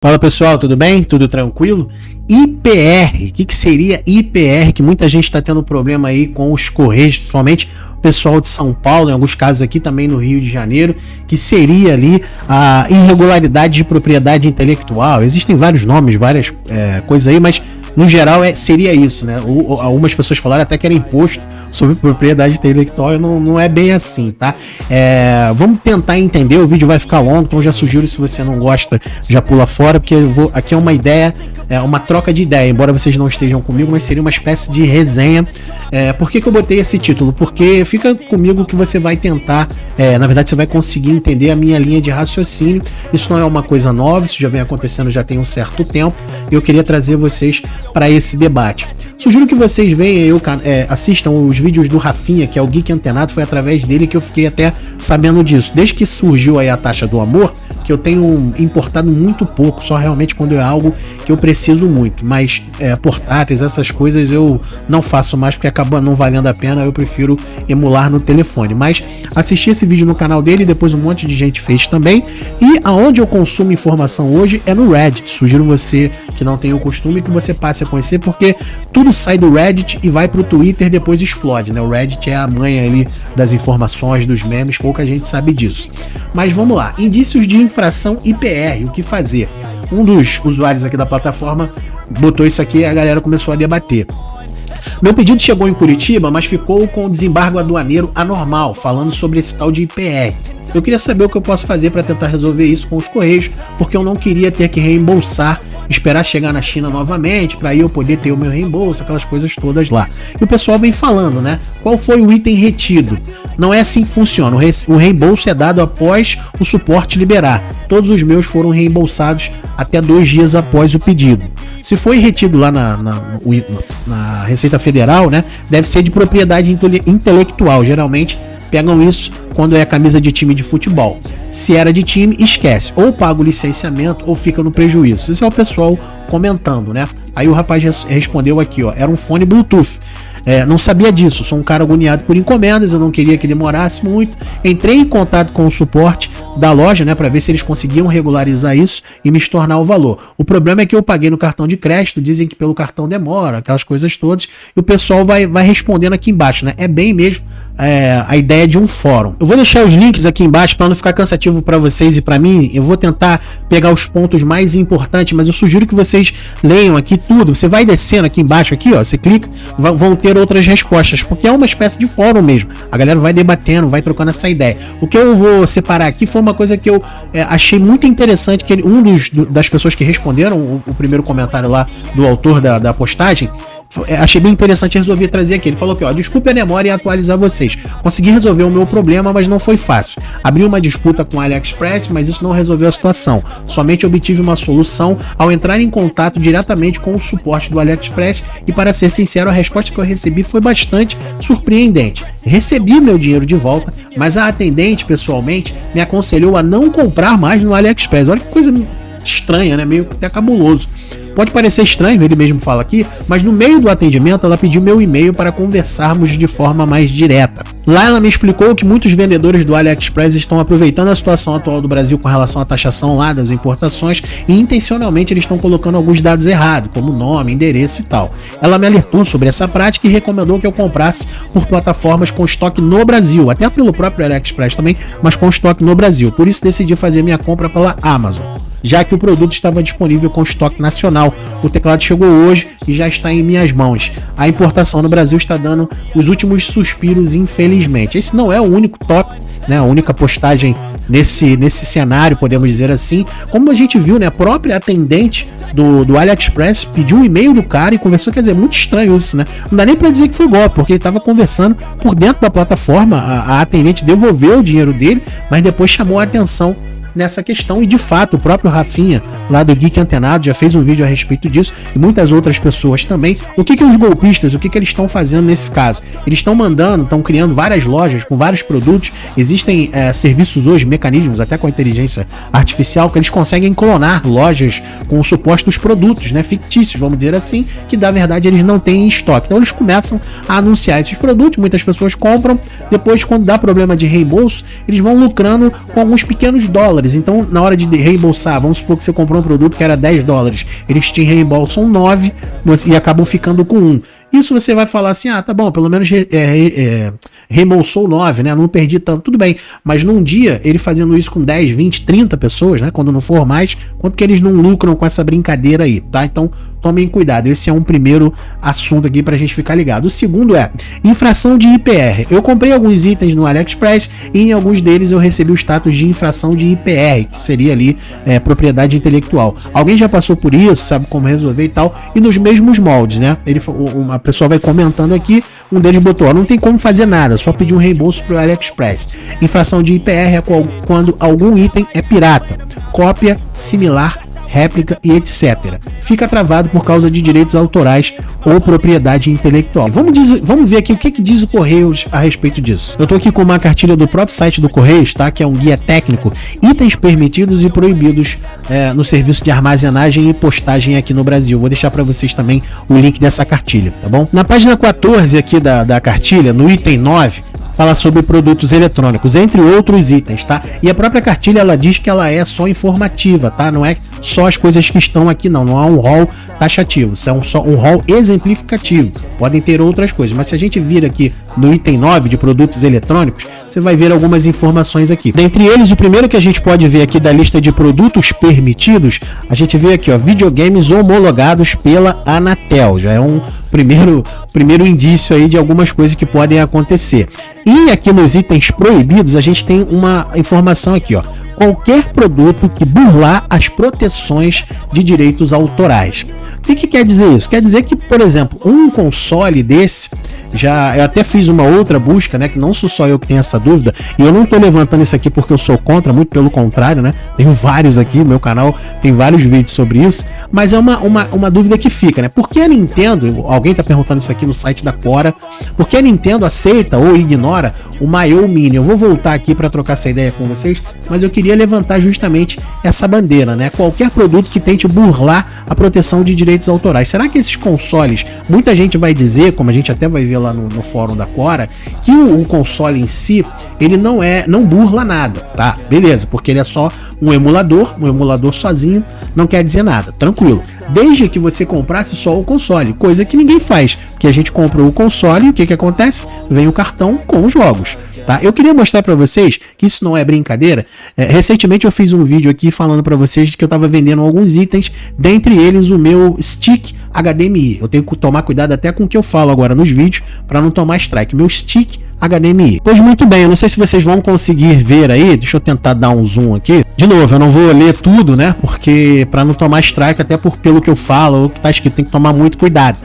Fala pessoal, tudo bem? Tudo tranquilo? IPR, o que seria IPR? Que muita gente está tendo problema aí com os Correios, principalmente o pessoal de São Paulo, em alguns casos aqui também no Rio de Janeiro, que seria ali a irregularidade de propriedade intelectual. Existem vários nomes, várias coisas aí, mas no geral seria isso, né? Algumas pessoas falaram até que era imposto sobre propriedade intelectual, não é bem assim, tá? Vamos tentar entender, o vídeo vai ficar longo, então já sugiro, se você não gosta, já pula fora, porque aqui é uma ideia, uma troca de ideia, embora vocês não estejam comigo, mas seria uma espécie de resenha. Por que eu botei esse título? Porque fica comigo que você vai tentar, na verdade você vai conseguir entender a minha linha de raciocínio. Isso não é uma coisa nova, isso já vem acontecendo já tem um certo tempo, e eu queria trazer vocês para esse debate. Sugiro que vocês venham, assistam os vídeos do Rafinha, que é o Geek Antenado, foi através dele que eu fiquei até sabendo disso. Desde que surgiu aí a taxa do amor, que eu tenho importado muito pouco, só realmente quando é algo que eu preciso muito, mas portáteis, essas coisas eu não faço mais porque acaba não valendo a pena, eu prefiro emular no telefone. Mas assisti esse vídeo no canal dele, depois um monte de gente fez também, e aonde eu consumo informação hoje é no Reddit. Sugiro você que não tem o costume que você passe a conhecer, porque tudo sai do Reddit e vai pro Twitter e depois explode, né? O Reddit é a mãe ali das informações, dos memes, pouca gente sabe disso. Mas vamos lá, indícios de infração IPR, o que fazer? Um dos usuários aqui da plataforma botou isso aqui e a galera começou a debater. Meu pedido chegou em Curitiba, mas ficou com o desembargo aduaneiro anormal, falando sobre esse tal de IPR. Eu queria saber o que eu posso fazer para tentar resolver isso com os Correios, porque eu não queria ter que reembolsar, esperar chegar na China novamente, para aí eu poder ter o meu reembolso, aquelas coisas todas lá. E o pessoal vem falando, né? Qual foi o item retido? Não é assim que funciona. O reembolso é dado após o suporte liberar. Todos os meus foram reembolsados até 2 dias após o pedido. Se foi retido lá na Receita Federal, né? Deve ser de propriedade intelectual. Geralmente pegam isso quando é camisa de time de futebol. Se era de time, esquece. Ou paga o licenciamento ou fica no prejuízo. Isso é o pessoal comentando, né? Aí o rapaz respondeu aqui, ó. Era um fone Bluetooth. Não sabia disso, sou um cara agoniado por encomendas, eu não queria que demorasse muito. Entrei em contato com o suporte da loja, né, para ver se eles conseguiam regularizar isso e me estornar o valor. O problema é que eu paguei no cartão de crédito, dizem que pelo cartão demora, aquelas coisas todas, e o pessoal vai respondendo aqui embaixo, né? É bem mesmo a ideia de um fórum. Eu vou deixar os links aqui embaixo para não ficar cansativo para vocês e para mim. Eu vou tentar pegar os pontos mais importantes, mas eu sugiro que vocês leiam aqui tudo. Você vai descendo aqui embaixo, aqui, ó, você clica, vão ter outras respostas, porque é uma espécie de fórum mesmo. A galera vai debatendo, vai trocando essa ideia. O que eu vou separar aqui foi uma coisa que eu achei muito interessante, que das pessoas que responderam o primeiro comentário lá do autor da postagem, achei bem interessante, resolvi trazer aqui. Ele falou que, ó, desculpe a demora em atualizar vocês. Consegui resolver o meu problema, mas não foi fácil. Abri uma disputa com a AliExpress, mas isso não resolveu a situação. Somente obtive uma solução ao entrar em contato diretamente com o suporte do AliExpress e, para ser sincero, a resposta que eu recebi foi bastante surpreendente. Recebi meu dinheiro de volta, mas a atendente, pessoalmente, me aconselhou a não comprar mais no AliExpress. Olha que coisa estranha, né? Meio até cabuloso. Pode parecer estranho, ele mesmo fala aqui, mas no meio do atendimento ela pediu meu e-mail para conversarmos de forma mais direta. Lá ela me explicou que muitos vendedores do AliExpress estão aproveitando a situação atual do Brasil com relação à taxação lá das importações e intencionalmente eles estão colocando alguns dados errados, como nome, endereço e tal. Ela me alertou sobre essa prática e recomendou que eu comprasse por plataformas com estoque no Brasil, até pelo próprio AliExpress também, mas com estoque no Brasil. Por isso decidi fazer minha compra pela Amazon, já que o produto estava disponível com estoque nacional. O teclado chegou hoje e já está em minhas mãos. A importação no Brasil está dando os últimos suspiros, infelizmente. Esse não é o único tópico, né? A única postagem nesse cenário, podemos dizer assim. Como a gente viu, né? A própria atendente do AliExpress pediu um e-mail do cara e conversou. Quer dizer, muito estranho isso, né? Não dá nem para dizer que foi golpe, porque ele estava conversando por dentro da plataforma. A atendente devolveu o dinheiro dele, mas depois chamou a atenção nessa questão, e de fato o próprio Rafinha lá do Geek Antenado já fez um vídeo a respeito disso, e muitas outras pessoas também. O que os golpistas, o que eles estão fazendo nesse caso? Eles estão estão criando várias lojas com vários produtos. Existem serviços hoje, mecanismos até com a inteligência artificial, que eles conseguem clonar lojas com supostos produtos, né, fictícios, vamos dizer assim, que na verdade eles não têm em estoque. Então eles começam a anunciar esses produtos, muitas pessoas compram, depois quando dá problema de reembolso, eles vão lucrando com alguns pequenos dólares dólares. Então, na hora de reembolsar, vamos supor que você comprou um produto que era 10 dólares, eles te reembolsam 9 e acabam ficando com 1. Isso você vai falar assim, tá bom, pelo menos reembolsou 9, né? Não perdi tanto, tudo bem. Mas num dia, ele fazendo isso com 10, 20, 30 pessoas, né? Quando não for mais, quanto que eles não lucram com essa brincadeira aí, tá? Então, tomem cuidado. Esse é um primeiro assunto aqui pra gente ficar ligado. O segundo é infração de IPR. Eu comprei alguns itens no AliExpress e em alguns deles eu recebi o status de infração de IPR, que seria ali propriedade intelectual. Alguém já passou por isso, sabe como resolver e tal, e nos mesmos moldes, né? A pessoa vai comentando aqui, um deles botou, não tem como fazer nada, só pedir um reembolso pro AliExpress. Infração de IPR é quando algum item é pirata, cópia, similar, réplica e etc. Fica travado por causa de direitos autorais ou propriedade intelectual. Vamos ver aqui o que diz o Correios a respeito disso. Eu tô aqui com uma cartilha do próprio site do Correios, tá? Que é um guia técnico, itens permitidos e proibidos no serviço de armazenagem e postagem aqui no Brasil. Vou deixar para vocês também o link dessa cartilha, tá bom? Na página 14 aqui da cartilha, no item 9, fala sobre produtos eletrônicos, entre outros itens, tá? E a própria cartilha, ela diz que ela é só informativa, tá? Não é só as coisas que estão aqui, não é um rol taxativo, isso é só um rol exemplificativo, podem ter outras coisas, mas se a gente vir aqui no item 9 de produtos eletrônicos, você vai ver algumas informações aqui. Dentre eles, o primeiro que a gente pode ver aqui da lista de produtos permitidos, a gente vê aqui, ó, videogames homologados pela Anatel, já é um primeiro indício aí de algumas coisas que podem acontecer. E aqui nos itens proibidos, a gente tem uma informação aqui, ó, qualquer produto que burlar as proteções de direitos autorais. O que quer dizer isso? Quer dizer que, por exemplo, um console desse, eu até fiz uma outra busca, né, que não sou só eu que tenho essa dúvida, e eu não tô levantando isso aqui porque eu sou contra, muito pelo contrário, né, tenho vários aqui, no meu canal tem vários vídeos sobre isso, mas é uma dúvida que fica, né, por que a Nintendo, alguém tá perguntando isso aqui no site da Quora, por que a Nintendo aceita ou ignora o Maiô Mini? Eu vou voltar aqui para trocar essa ideia com vocês, mas eu queria levantar justamente essa bandeira, né, qualquer produto que tente burlar a proteção de direitos autorais. Será que esses consoles, muita gente vai dizer, como a gente até vai ver lá no fórum da Quora, que o console em si, ele não burla nada, tá? Beleza, porque ele é só um emulador sozinho não quer dizer nada, tranquilo. Desde que você comprasse só o console, coisa que ninguém faz, porque a gente comprou o console e o que acontece? Vem o cartão com os jogos. Tá? Eu queria mostrar para vocês que isso não é brincadeira. Recentemente eu fiz um vídeo aqui falando para vocês que eu estava vendendo alguns itens, dentre eles o meu stick HDMI. Eu tenho que tomar cuidado até com o que eu falo agora nos vídeos para não tomar strike. Meu stick HDMI. Pois muito bem, eu não sei se vocês vão conseguir ver aí, deixa eu tentar dar um zoom aqui. De novo, eu não vou ler tudo, né? Porque para não tomar strike, até pelo que eu falo, o que tá escrito, tem que tomar muito cuidado.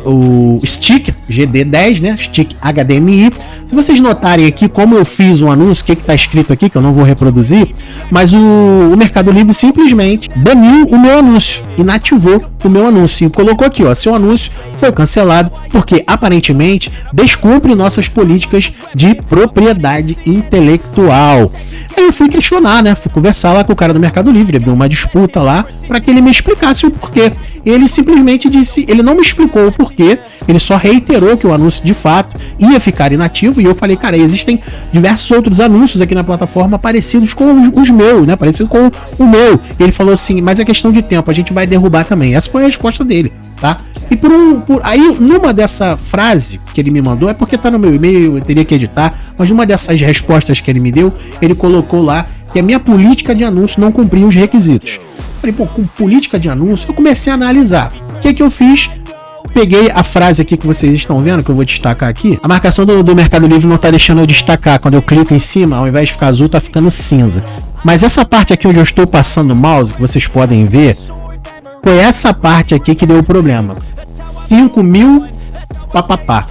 O stick GD10, né? Stick HDMI. Se vocês notarem aqui como eu fiz um anúncio, o que está escrito aqui, que eu não vou reproduzir, mas o Mercado Livre simplesmente baniu o meu anúncio, inativou o meu anúncio e colocou aqui, ó, seu anúncio foi cancelado porque aparentemente descumpre nossas políticas de propriedade intelectual. Aí eu fui questionar, né? Fui conversar lá com o cara do Mercado Livre, abriu uma disputa lá para que ele me explicasse o porquê. Ele simplesmente disse, ele não me explicou o porquê, ele só reiterou que o anúncio de fato ia ficar inativo e eu falei, cara, existem diversos outros anúncios aqui na plataforma parecidos com os meus, né? Parecido com o meu. E ele falou assim, mas é questão de tempo, a gente vai derrubar também. Essa foi a resposta dele, tá? E aí, numa dessa frase que ele me mandou, é porque tá no meu e-mail, eu teria que editar, mas numa dessas respostas que ele me deu, ele colocou lá que a minha política de anúncio não cumpria os requisitos. Falei, pô, com política de anúncio, eu comecei a analisar. O que eu fiz? Peguei a frase aqui que vocês estão vendo, que eu vou destacar aqui. A marcação do Mercado Livre não tá deixando eu destacar. Quando eu clico em cima, ao invés de ficar azul, tá ficando cinza. Mas essa parte aqui onde eu estou passando o mouse, que vocês podem ver, foi essa parte aqui que deu o problema. 5.000 papapá.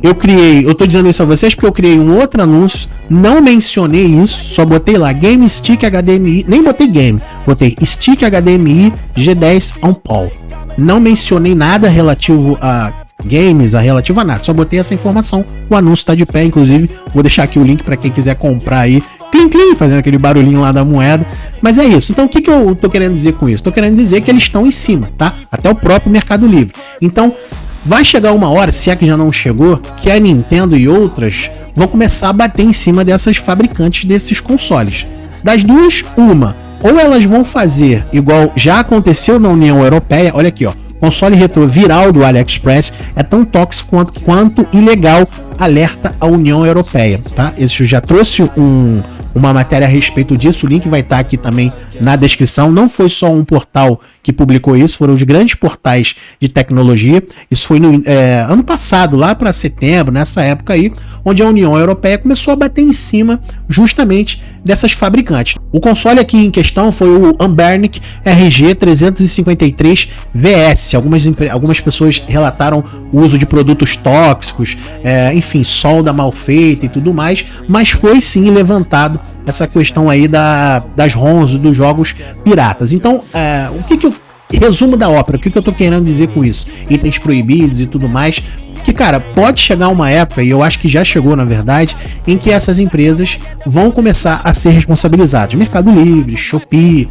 Eu tô dizendo isso a vocês porque eu criei um outro anúncio, não mencionei isso, só botei lá Game Stick HDMI, nem botei game, botei Stick HDMI G10 on Paul. Não mencionei nada relativo a games, relativo a nada, só botei essa informação. O anúncio tá de pé, inclusive, vou deixar aqui o link para quem quiser comprar aí, clim clim, fazendo aquele barulhinho lá da moeda. Mas é isso. Então o que eu tô querendo dizer com isso? Tô querendo dizer que eles estão em cima, tá? Até o próprio Mercado Livre. Então vai chegar uma hora, se é que já não chegou, que a Nintendo e outras vão começar a bater em cima dessas fabricantes desses consoles. Das duas, uma. Ou elas vão fazer igual já aconteceu na União Europeia, olha aqui, ó. Console retrô viral do AliExpress é tão tóxico quanto ilegal, alerta a União Europeia, tá? Isso já trouxe uma matéria a respeito disso, o link vai estar aqui também na descrição. Não foi só um portal que publicou isso, foram os grandes portais de tecnologia. Isso foi no ano passado, lá para setembro, nessa época aí, onde a União Europeia começou a bater em cima justamente dessas fabricantes. O console aqui em questão foi o Anbernic RG353 VS. Algumas pessoas relataram o uso de produtos tóxicos, enfim, solda mal feita e tudo mais, mas foi sim levantado essa questão aí das ROMs, dos jogos piratas. Então, resumo da ópera, o que eu tô querendo dizer com isso? Itens proibidos e tudo mais. Que, cara, pode chegar uma época, e eu acho que já chegou na verdade, em que essas empresas vão começar a ser responsabilizadas. Mercado Livre, Shopee,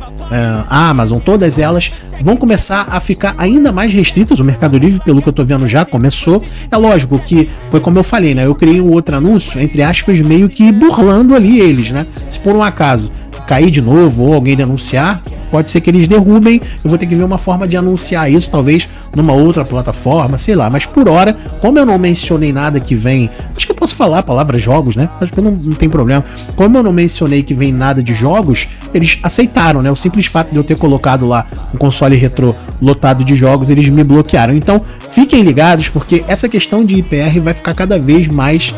Amazon, todas elas vão começar a ficar ainda mais restritas. O Mercado Livre, pelo que eu tô vendo, já começou. É lógico que foi como eu falei, né? Eu criei um outro anúncio, entre aspas, meio que burlando ali eles, né? Se por um acaso cair de novo ou alguém denunciar, pode ser que eles derrubem. Eu vou ter que ver uma forma de anunciar isso, talvez numa outra plataforma, sei lá. Mas por hora, como eu não mencionei nada que vem, acho que eu posso falar a palavra jogos, né? Acho que não tem problema. Como eu não mencionei que vem nada de jogos, eles aceitaram, né? O simples fato de eu ter colocado lá um console retrô lotado de jogos, eles me bloquearam. Então, fiquem ligados, porque essa questão de IPR vai ficar cada vez mais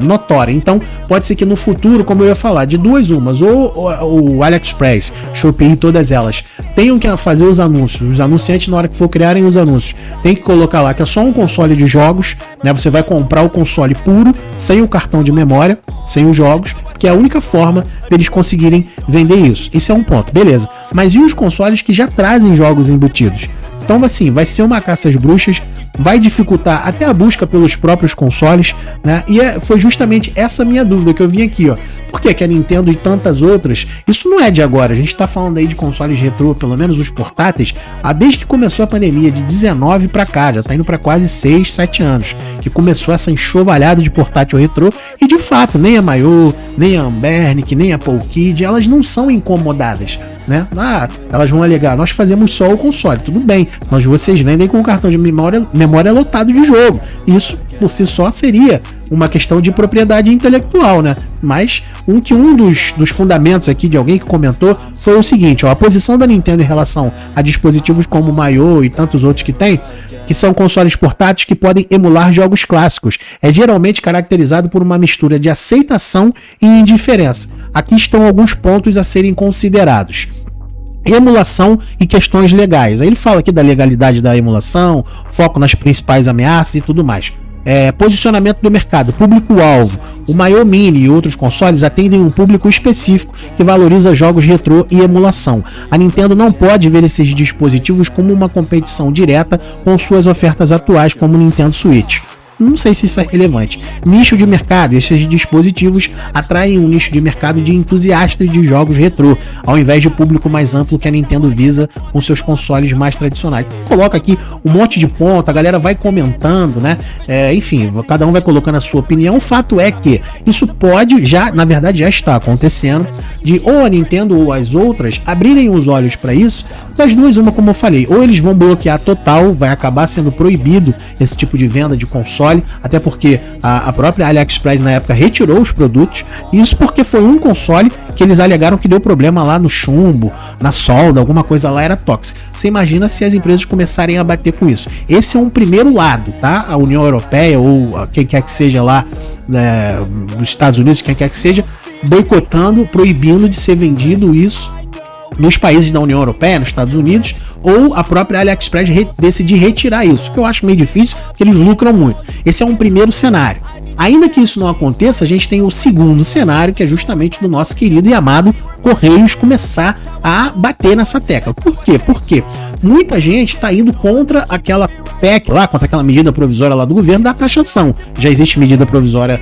notória. Então pode ser que no futuro, como eu ia falar, de duas umas, ou o AliExpress, Shopee, todas elas tenham que fazer os anúncios. Os anunciantes, na hora que for criarem os anúncios, tem que colocar lá que é só um console de jogos, né? Você vai comprar o console puro, sem o cartão de memória, sem os jogos, que é a única forma deles conseguirem vender isso. Esse é um ponto, beleza. Mas e os consoles que já trazem jogos embutidos? Então, assim, vai ser uma caça às bruxas, vai dificultar até a busca pelos próprios consoles, né? E foi justamente essa minha dúvida que eu vim aqui, ó. Por que a Nintendo e tantas outras, isso não é de agora, a gente tá falando aí de consoles retrô, pelo menos os portáteis, desde que começou a pandemia, de 19 pra cá, já tá indo pra quase 6, 7 anos, que começou essa enxovalhada de portátil retrô, e de fato, nem a Maiô, nem a Anbernic, nem a Polkid, elas não são incomodadas, né? Elas vão alegar, nós fazemos só o console, tudo bem, mas vocês vendem com o cartão de memória lotado de jogo. Isso por si só seria uma questão de propriedade intelectual, né? Mas um dos fundamentos aqui de alguém que comentou foi o seguinte, ó, a posição da Nintendo em relação a dispositivos como o Maiô e tantos outros que são consoles portáteis que podem emular jogos clássicos, é geralmente caracterizado por uma mistura de aceitação e indiferença. Aqui estão alguns pontos a serem considerados. Emulação e questões legais. Aí ele fala aqui da legalidade da emulação, foco nas principais ameaças e tudo mais. Posicionamento do mercado, público-alvo. O Maiô Mini e outros consoles atendem um público específico que valoriza jogos retrô e emulação. A Nintendo não pode ver esses dispositivos como uma competição direta com suas ofertas atuais, como o Nintendo Switch. Não sei se isso é relevante. Nicho de mercado. Esses dispositivos atraem um nicho de mercado de entusiastas de jogos retrô, ao invés de público mais amplo que a Nintendo visa com seus consoles mais tradicionais. Coloca aqui um monte de ponto, a galera vai comentando, né? Enfim, cada um vai colocando a sua opinião. O fato é que isso pode, na verdade já está acontecendo, de ou a Nintendo ou as outras abrirem os olhos para isso. Das duas, uma, como eu falei, ou eles vão bloquear total, vai acabar sendo proibido esse tipo de venda de console, até porque a própria AliExpress na época retirou os produtos, isso porque foi um console que eles alegaram que deu problema lá no chumbo, na solda, alguma coisa lá era tóxica. Você imagina se as empresas começarem a bater com isso. Esse é um primeiro lado, tá? A União Europeia ou quem quer que seja lá, dos Estados Unidos, quem quer que seja, boicotando, proibindo de ser vendido isso nos países da União Europeia, nos Estados Unidos, ou a própria AliExpress decidir retirar isso, que eu acho meio difícil, porque eles lucram muito. Esse é um primeiro cenário. Ainda que isso não aconteça, a gente tem o segundo cenário, que é justamente do nosso querido e amado Correios começar a bater nessa tecla. Por quê? Porque muita gente está indo contra aquela PEC lá, contra aquela medida provisória lá do governo da taxação. Já existe medida provisória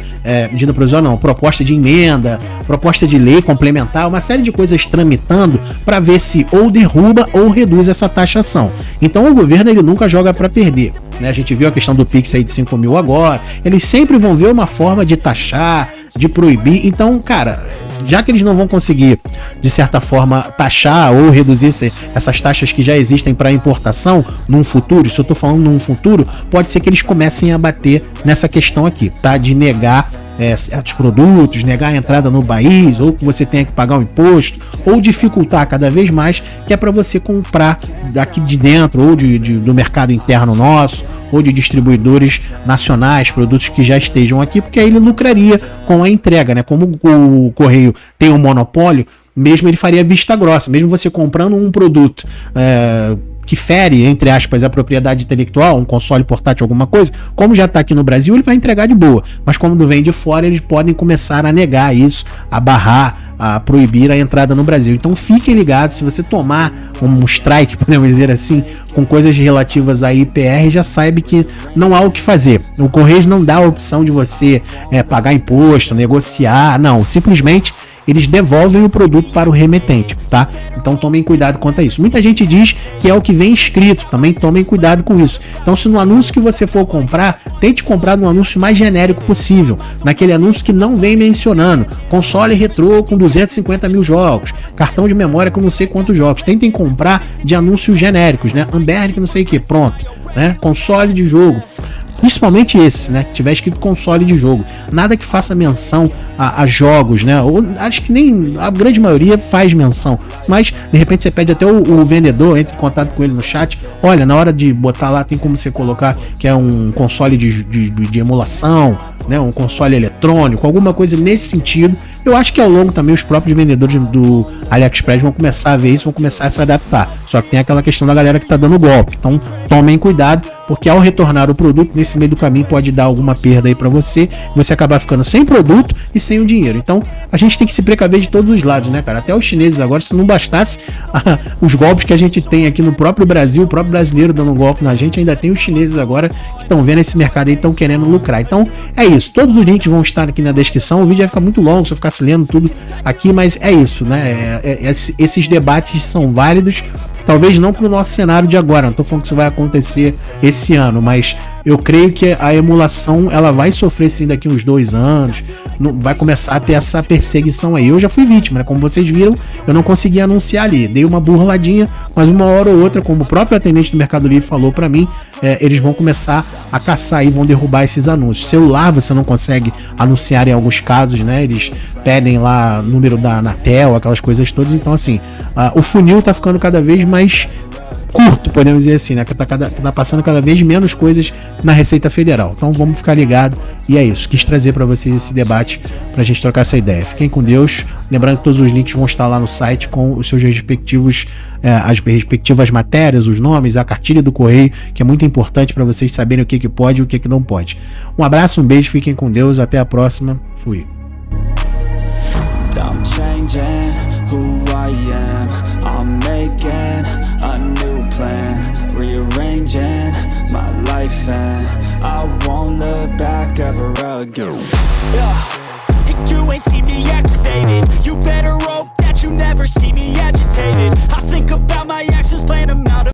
não, proposta de emenda, proposta de lei complementar, uma série de coisas tramitando para ver se ou derruba ou reduz essa taxação. Então o governo ele nunca joga para perder, né? A gente viu a questão do Pix aí de 5 mil agora, eles sempre vão ver uma forma de taxar, de proibir. Então, cara, já que eles não vão conseguir, de certa forma, taxar ou reduzir essas taxas que já existem para importação num futuro, se eu tô falando num futuro, pode ser que eles comecem a bater nessa questão aqui, tá? De negar certos produtos, negar a entrada no país, ou que você tenha que pagar um imposto, ou dificultar cada vez mais, que é para você comprar daqui de dentro, ou do mercado interno nosso, ou de distribuidores nacionais, produtos que já estejam aqui, porque aí ele lucraria com a entrega, né? Como o Correio tem um monopólio, mesmo ele faria vista grossa, mesmo você comprando um produto que fere, entre aspas, a propriedade intelectual, um console portátil, alguma coisa, como já está aqui no Brasil, ele vai entregar de boa. Mas como vem de fora, eles podem começar a negar isso, a barrar, a proibir a entrada no Brasil. Então fiquem ligados, se você tomar um strike, podemos dizer assim, com coisas relativas a IPR, já saiba que não há o que fazer. O Correios não dá a opção de você pagar imposto, negociar, não, simplesmente eles devolvem o produto para o remetente, tá? Então tomem cuidado quanto a isso. Muita gente diz que é o que vem escrito, também tomem cuidado com isso. Então se no anúncio que você for comprar, tente comprar no anúncio mais genérico possível, naquele anúncio que não vem mencionando console retrô com 250 mil jogos, cartão de memória com não sei quantos jogos. Tentem comprar de anúncios genéricos, né? Amberg não sei o que, pronto, né? Console de jogo. Principalmente esse, né? Que tiver escrito console de jogo. Nada que faça menção a jogos, né? Ou, acho que nem a grande maioria faz menção. Mas, de repente, você pede até o vendedor, entre em contato com ele no chat. Olha, na hora de botar lá, tem como você colocar que é um console de emulação, né? Um console eletrônico, alguma coisa nesse sentido. Eu acho que ao longo também os próprios vendedores do AliExpress vão começar a ver isso, vão começar a se adaptar. Só que tem aquela questão da galera que tá dando golpe. Então, tomem cuidado, porque ao retornar o produto, nesse meio do caminho pode dar alguma perda aí para você, e você acabar ficando sem produto e sem o dinheiro. Então, a gente tem que se precaver de todos os lados, né, cara? Até os chineses agora, se não bastasse os golpes que a gente tem aqui no próprio Brasil, o próprio brasileiro dando golpe na gente, ainda tem os chineses agora que estão vendo esse mercado aí e estão querendo lucrar. Então, é isso. Todos os links vão estar aqui na descrição. O vídeo vai ficar muito longo se eu ficasse lendo tudo aqui, mas é isso, né? Esses debates são válidos. Talvez não para o nosso cenário de agora, não estou falando que isso vai acontecer esse ano, mas eu creio que a emulação ela vai sofrer sim daqui uns 2 anos, vai começar a ter essa perseguição aí. Eu já fui vítima, né? Como vocês viram, eu não consegui anunciar ali, dei uma burladinha, mas uma hora ou outra, como o próprio atendente do Mercado Livre falou para mim, eles vão começar a caçar e vão derrubar esses anúncios. Celular você não consegue anunciar em alguns casos, né? Eles pedem lá número da Anatel, aquelas coisas todas. Então assim, o funil tá ficando cada vez mais curto, podemos dizer assim, né? Que tá passando cada vez menos coisas na Receita Federal. Então vamos ficar ligado. E é isso, quis trazer para vocês esse debate pra gente trocar essa ideia. Fiquem com Deus. Lembrando que todos os links vão estar lá no site com os seus respectivos as respectivas matérias, os nomes, a cartilha do correio, que é muito importante para vocês saberem o que pode e o que não pode. Um abraço, um beijo, fiquem com Deus, até a próxima. Fui. I'm changing who I am. I'm making a new plan, rearranging my life, and I won't look back ever again. You ain't see me activated. You better hope that you never see me agitated. I think about my actions, plan them out.